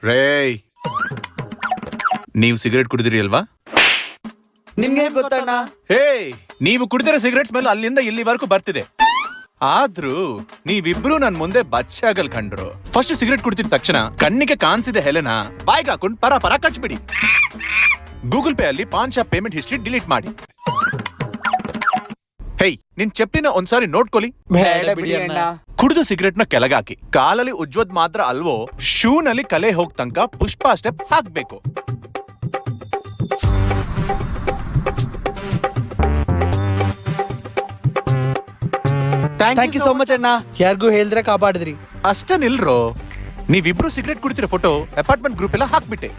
ರೇಯ್, ನೀವು ಸಿಗರೇಟ್ ಕುಡಿದಿರಿ ಅಲ್ವಾ? ನಿಮ್ಗೆ ಗೊತ್ತಣ್ಣ? ಹೇ, ನೀವು ಕುಡಿದಿರೋ ಸಿಗರೇಟ್ ಸ್ಮೆಲ್ ಅಲ್ಲಿಂದ ಇಲ್ಲಿವರೆಗೂ ಬರ್ತಿದೆ. ಆದ್ರೂ ನೀವಿಬ್ರು ನನ್ ಮುಂದೆ ಬಚ್ಚಾಗಲ್ ಕಂಡ್ರು. ಫಸ್ಟ್ ಸಿಗರೇಟ್ ಕುಡಿತಿದ ತಕ್ಷಣ ಕಣ್ಣಿಗೆ ಕಾಣಿಸಿದೆ ಹೆಲೆನ ಬಾಯ್ಗೆ ಹಾಕೊಂಡು ಪರ ಪರ ಕಚ್ಬಿಡಿ. ಗೂಗಲ್ ಪೇ ಅಲ್ಲಿ PAN shop payment history delete ಮಾಡಿ. ಹೇಯ್, ನಿನ್ ಚಪ್ಲಿನ ಒಂದ್ಸಾರಿ ನೋಡ್ಕೊಲಿ. ಬೇಡ ಬಿಡಿ ಅಣ್ಣ. ಕುಡಿದು ಸಿಗರೇಟ್ ನ ಕೆಳಗಾಕಿ. ಕಾಲಲ್ಲಿ ಉಜ್ವದ್ ಮಾತ್ರ ಅಲ್ವೋ, ಶೂ ನಲ್ಲಿ ಕಲೆ ಹೋಗ್ ತನಕ ಪುಷ್ಪ ಸ್ಟೆಪ್ ಹಾಕ್ಬೇಕು. ಥ್ಯಾಂಕ್ ಯು ಸೋ ಮಚ್ ಅಣ್ಣ. ಯಾರಿಗೂ ಹೇಳಿದ್ರೆ ಕಾಪಾಡಿದ್ರಿ. ಅಷ್ಟೇ ನಿಲ್ರೋ, ನೀವಿಬ್ರು ಸಿಗರೇಟ್ ಕುಡಿತಿರೋ ಫೋಟೋ ಅಪಾರ್ಟ್ಮೆಂಟ್ ಗ್ರೂಪ್ ಎಲ್ಲ ಹಾಕ್ಬಿಟ್ಟೆ.